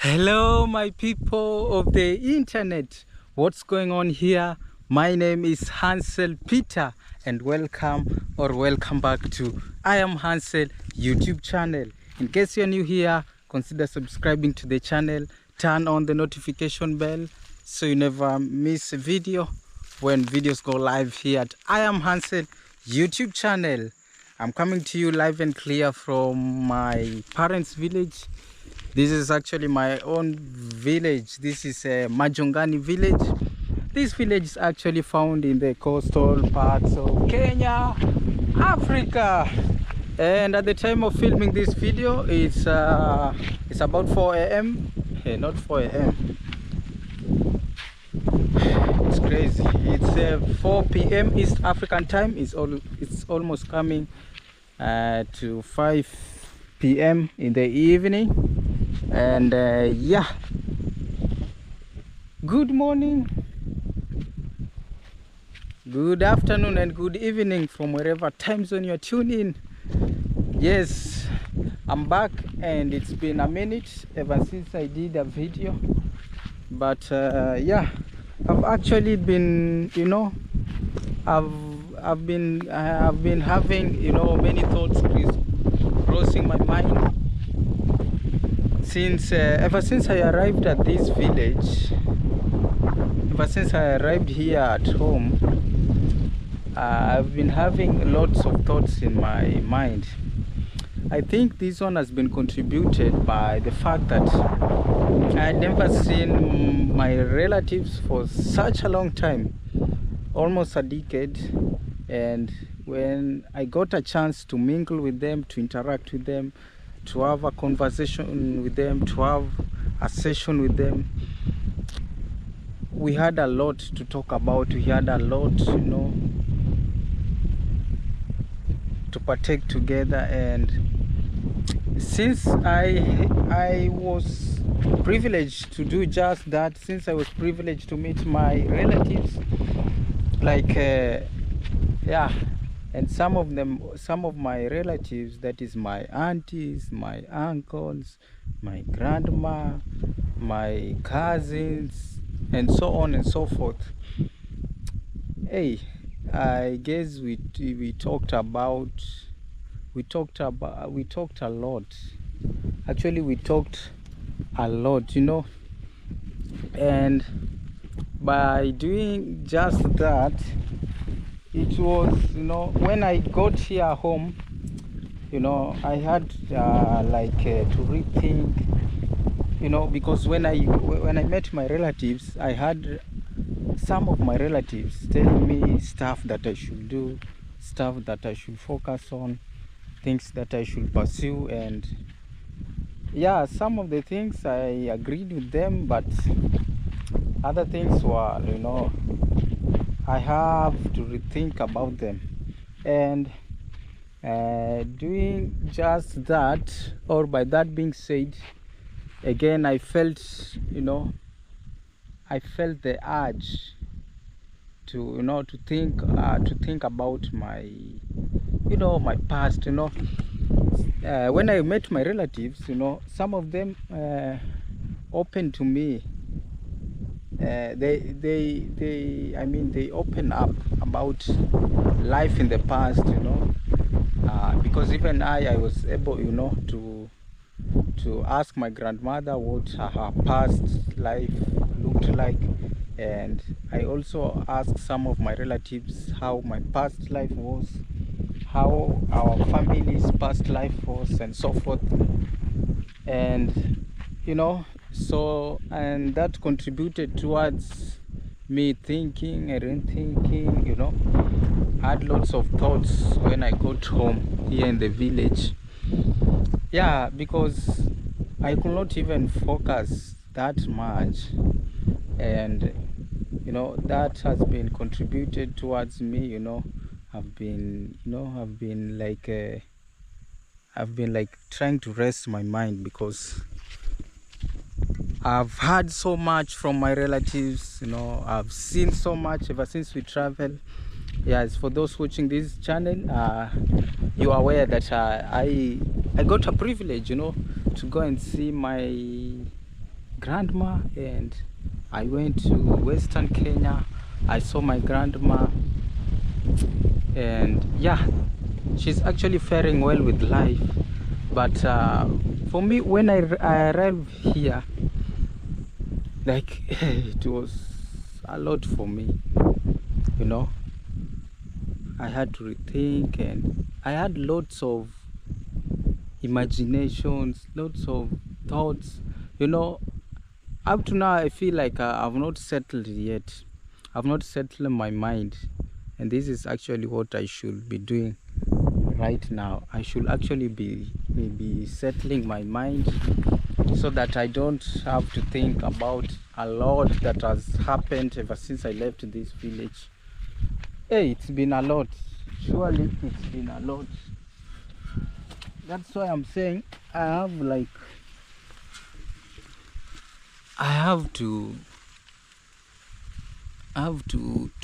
Hello my people of the internet, what's going on here? My name is Hansel Peter and welcome back to I am Hansel YouTube channel. In case you're new here, consider subscribing to the channel, turn on the notification bell so you never miss a video when videos go live here at I am Hansel YouTube channel. I'm coming to you live and clear from my parents' village. This is actually my own village. This is a Majongani village. This village is actually found in the coastal parts of Kenya, Africa. And at the time of filming this video, it's about 4 a.m. Hey, not 4 a.m. It's crazy. It's 4 p.m. East African time. It's almost coming to 5 p.m. in the evening. And yeah, good morning, good afternoon, and good evening from wherever time zone you're tuned in. Yes, I'm back, and it's been a minute ever since I did a video, but yeah, I've actually been, I've been having, many thoughts crossing my mind since ever since I arrived at this village. Ever since I arrived here at home, I've been having lots of thoughts in my mind. I think this one has been contributed by the fact that I'd never seen my relatives for such a long time, almost a decade. And when I got a chance to mingle with them, to interact with them, to have a conversation with them, to have a session with them, we had a lot to talk about. We had a lot, to partake together. And since I was privileged to do just that, since I was privileged to meet my relatives, like yeah, and some of my relatives, that is my aunties, my uncles, my grandma, my cousins, and so on and so forth. Hey, I guess we talked a lot. Actually, we talked a lot, and by doing just that, it was, when I got here home, I had to rethink, because when I met my relatives, I had some of my relatives telling me stuff that I should do, stuff that I should focus on, things that I should pursue. And yeah, some of the things I agreed with them, but other things were, I have to rethink about them. And doing just that, or by that being said, again I felt, I felt the urge to to think about my my past. When I met my relatives, some of them opened to me. They open up about life in the past, because even I was able, to ask my grandmother what her past life looked like, and I also asked some of my relatives how my past life was, how our family's past life was, and so forth. And so, and that contributed towards me thinking and rethinking. I had lots of thoughts when I got home here in the village. Yeah, because I could not even focus that much, and that has been contributed towards me. I've been like trying to rest my mind, because I've heard so much from my relatives. I've seen so much ever since we travel. Yes, for those watching this channel, you are aware that I got a privilege, to go and see my grandma, and I went to Western Kenya. I saw my grandma, and yeah, she's actually faring well with life. But for me, when I arrived here, like it was a lot for me, you know. I had to rethink, and I had lots of imaginations, lots of thoughts, you know. Up to now I feel like I've not settled yet. I've not settled my mind, and this is actually what I should be doing right now. I should actually be maybe settling my mind, so that I don't have to think about a lot that has happened ever since I left this village. Hey, it's been a lot. Surely it's been a lot. That's why I'm saying I have to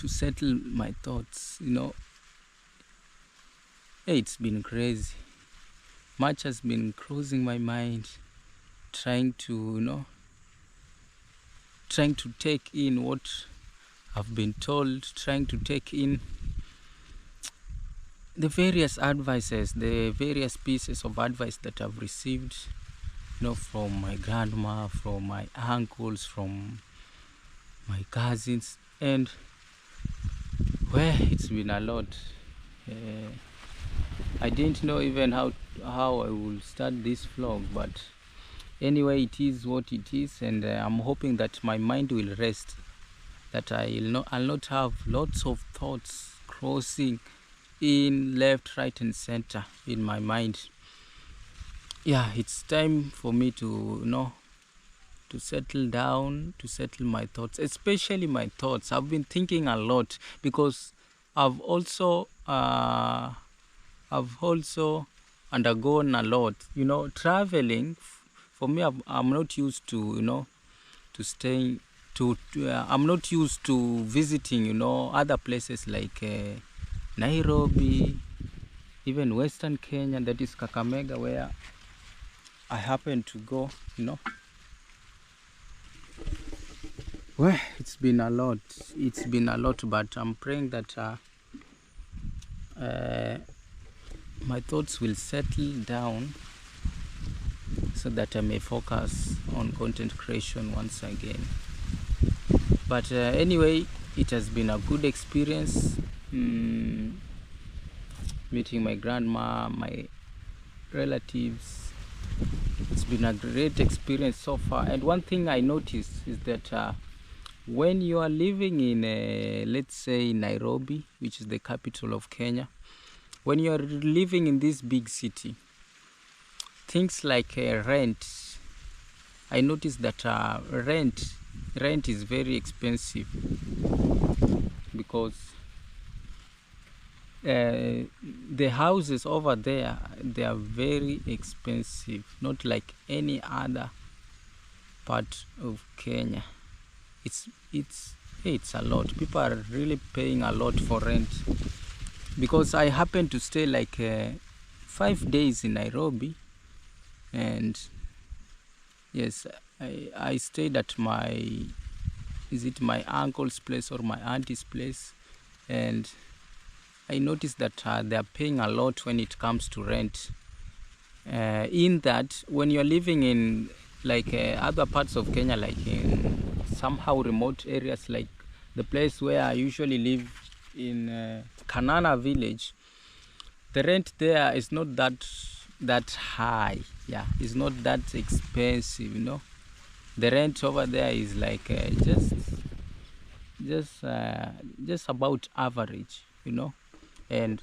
settle my thoughts, you know. Hey, it's been crazy. Much has been crossing my mind, trying to take in what I've been told, trying to take in the various advices, the various pieces of advice that I've received, you know, from my grandma, from my uncles, from my cousins, and well, it's been a lot. I didn't know even how I will start this vlog, but anyway, it is what it is, and I'm hoping that my mind will rest, that I'll not have lots of thoughts crossing in left, right, and center in my mind. Yeah, it's time for me to settle down, to settle my thoughts, especially my thoughts. I've been thinking a lot because I've also undergone a lot, you know. Traveling for me, I'm not used to, you know, to staying I'm not used to visiting, you know, other places like Nairobi, even Western Kenya, that is Kakamega, where I happen to go, you know. Well, it's been a lot, but I'm praying that my thoughts will settle down, so that I may focus on content creation once again. But anyway, it has been a good experience, meeting my grandma, my relatives. It's been a great experience so far. And one thing I noticed is that when you are living in let's say Nairobi, which is the capital of Kenya, when you are living in this big city, things like rent, I noticed that rent is very expensive, because the houses over there, they are very expensive, not like any other part of Kenya. It's a lot. People are really paying a lot for rent, because I happen to stay like 5 days in Nairobi, and yes, I stayed at my uncle's place or my auntie's place, and I noticed that they are paying a lot when it comes to rent. In that, when you're living in like other parts of Kenya, like in somehow remote areas, like the place where I usually live in Kanana village, the rent there is not that high. Yeah, it's not that expensive, you know. The rent over there is like just about average, you know. And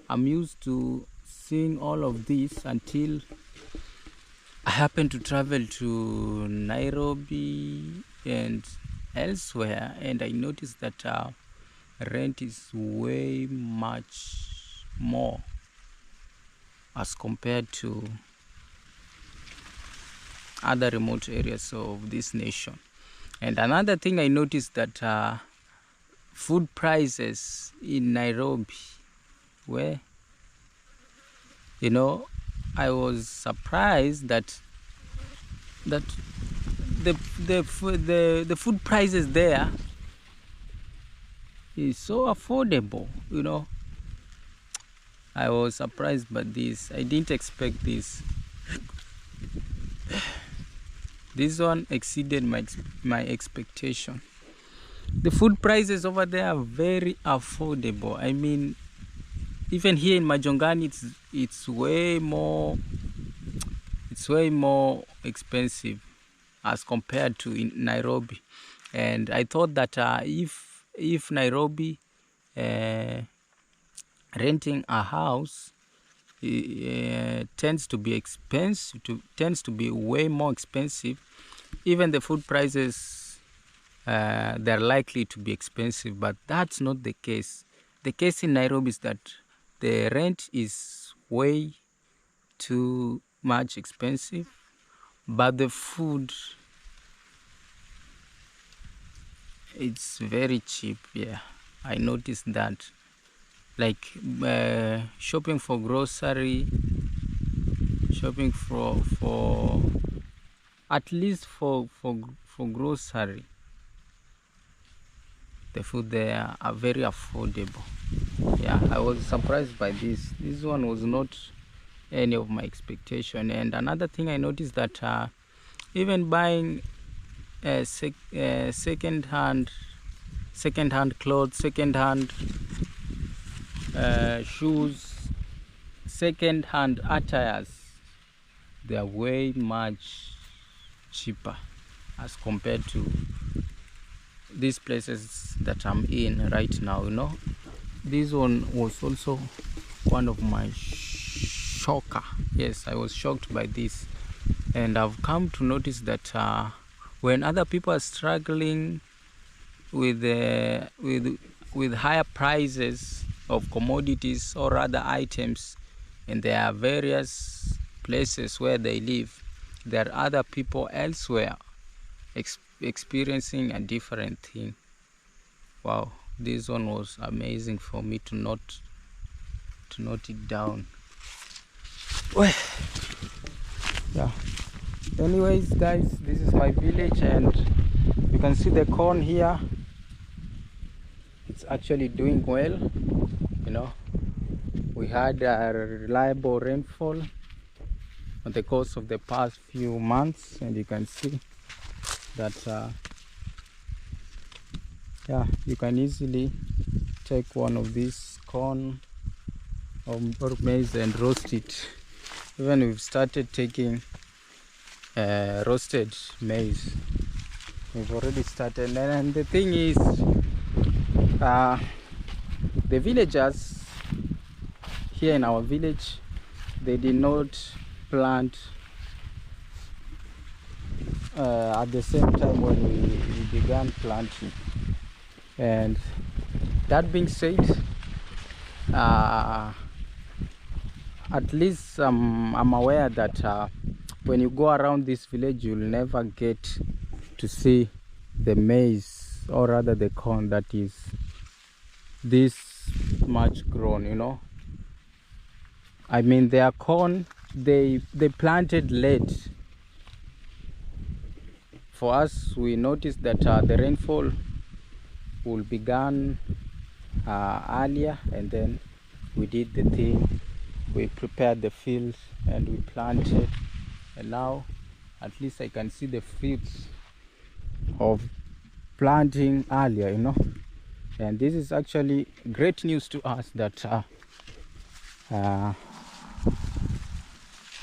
I'm used to seeing all of this until I happen to travel to Nairobi and elsewhere, and I noticed that rent is way much more as compared to other remote areas of this nation. And another thing I noticed, that food prices in Nairobi, where, you know, I was surprised that the food prices there is so affordable, you know. I was surprised by this. I didn't expect this. This one exceeded my expectation. The food prices over there are very affordable. I mean, even here in Majongani, it's way more expensive as compared to in Nairobi. And I thought that if Nairobi renting a house tends to be expensive, tends to be way more expensive, even the food prices they're likely to be expensive. But that's not the case. The case in Nairobi is that the rent is way too much expensive, but the food, it's very cheap. Yeah, I noticed that. Like shopping for grocery, shopping for at least for grocery, the food there are very affordable. Yeah, I was surprised by this. This one was not any of my expectation. And another thing I noticed that even buying second-hand clothes, second-hand shoes, second-hand attires, they are way much cheaper as compared to these places that I'm in right now, you know. This one was also one of my shocker. Yes, I was shocked by this, and I've come to notice that when other people are struggling with higher prices of commodities or other items, and there are various places where they live, there are other people elsewhere experiencing a different thing. Wow, this one was amazing for me to note it down. Well, yeah, anyways guys, this is my village, and you can see the corn here. It's actually doing well, you know. We had a reliable rainfall on the course of the past few months, and you can see that yeah, you can easily take one of these corn or maize and roast it. Even we've started taking roasted maize. We've already started, and the thing is, the villagers here in our village, they did not plant at the same time when we began planting. And that being said, at least I'm aware that when you go around this village, you'll never get to see the maize, or rather the corn, that is this much grown, you know. I mean, their corn, they planted late. For us, we noticed that the rainfall will begin earlier, and then we did the thing. We prepared the field and we planted, and now at least I can see the fruits of planting earlier, you know. And this is actually great news to us, that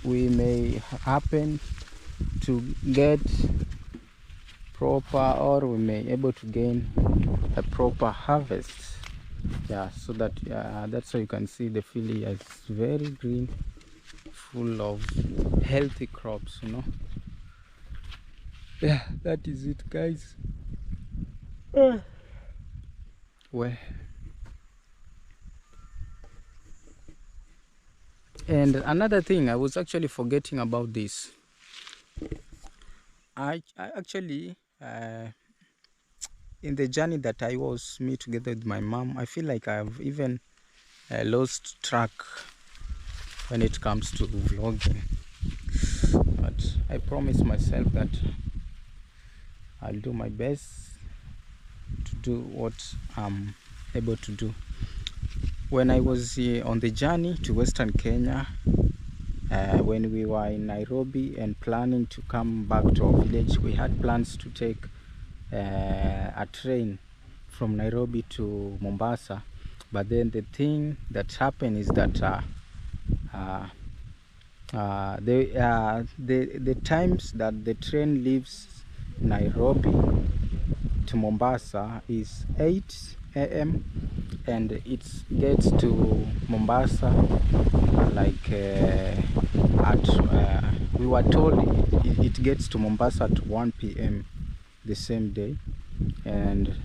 we may happen to get proper, or we may able to gain a proper harvest. Yeah, so that that's why you can see the field here is very green, full of healthy crops, you know. Yeah, that is it, guys. Well, and another thing, I was actually forgetting about this. I actually in the journey that I was together with my mom, I feel like I've even lost track when it comes to vlogging. But I promised myself that I'll do my best to do what I'm able to do. When I was on the journey to Western Kenya, when we were in Nairobi and planning to come back to our village, we had plans to take a train from Nairobi to Mombasa. But then the thing that happened is that the times that the train leaves Nairobi to Mombasa is 8 a.m. and it gets to Mombasa like we were told it gets to Mombasa at 1 p.m. the same day, and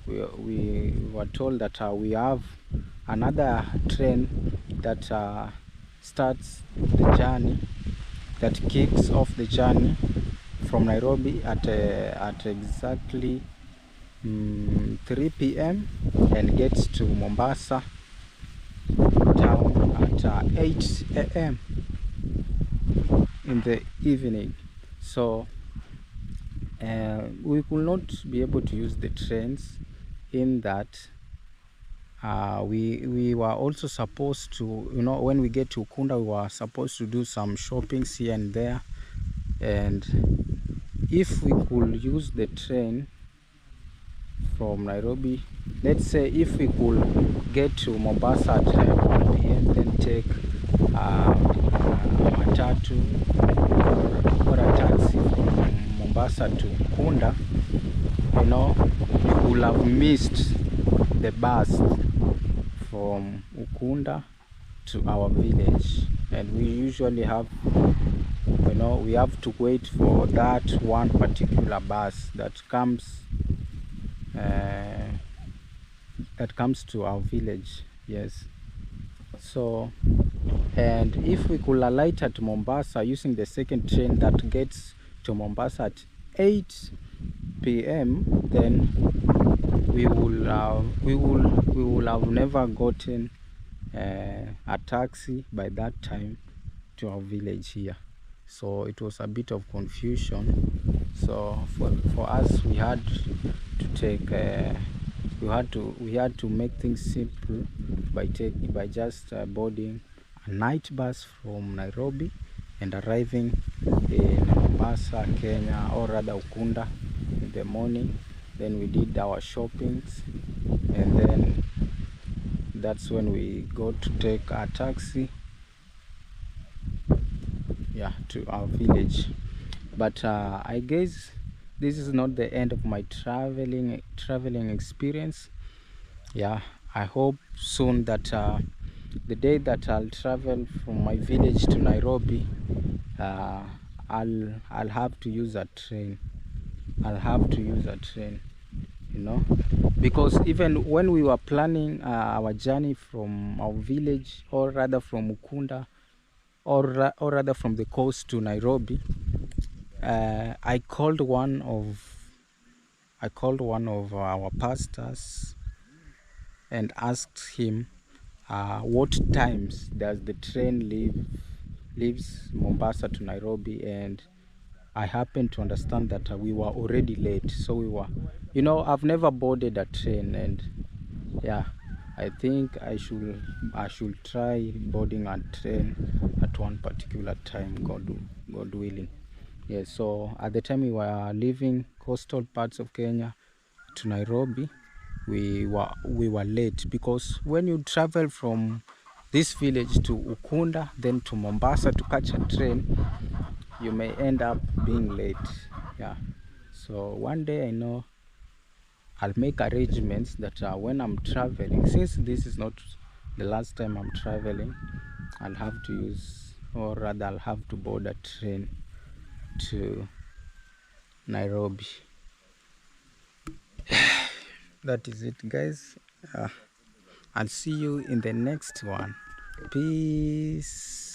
we were told that we have another train that starts the journey, that kicks off the journey from Nairobi at exactly 3 p.m. and gets to Mombasa town at 8 a.m. in the evening. So we could not be able to use the trains, in that we were also supposed to, you know, when we get to Ukunda, we were supposed to do some shoppings here and there, and if we could use the train from Nairobi, let's say if we could get to Mombasa at 1 p.m. then take a matatu or a taxi from Mombasa to Ukunda, you know, we would have missed the bus from Ukunda to our village, and we usually have, you know, we have to wait for that one particular bus that comes to our village. Yes. So, and if we could alight at Mombasa using the second train that gets to Mombasa at 8 p.m, then we will have never gotten a taxi by that time to our village here. So it was a bit of confusion. So for us, we had to take we had to make things simple by just boarding a night bus from Nairobi and arriving in Mombasa, Kenya, or rather Ukunda, in the morning. Then we did our shoppings, and then that's when we got to take a taxi, yeah, to our village. But I guess this is not the end of my traveling experience. Yeah, I hope soon that the day that I'll travel from my village to Nairobi, I'll have to use a train. I'll have to use a train, you know, because even when we were planning our journey from our village, or rather from Ukunda, or rather from the coast to Nairobi, I called one of our pastors and asked him what times does the train leaves Mombasa to Nairobi, and I happened to understand that we were already late. So we were, you know, I've never boarded a train, and yeah, I think I should try boarding a train at one particular time, God willing. Yeah, so at the time we were leaving coastal parts of Kenya to Nairobi, we were late, because when you travel from this village to Ukunda, then to Mombasa to catch a train, you may end up being late. Yeah, so one day I know I'll make arrangements that when I'm traveling, since this is not the last time I'm traveling, I'll have to use, or rather I'll have to board a train to Nairobi. That is it, guys. I'll see you in the next one. Peace.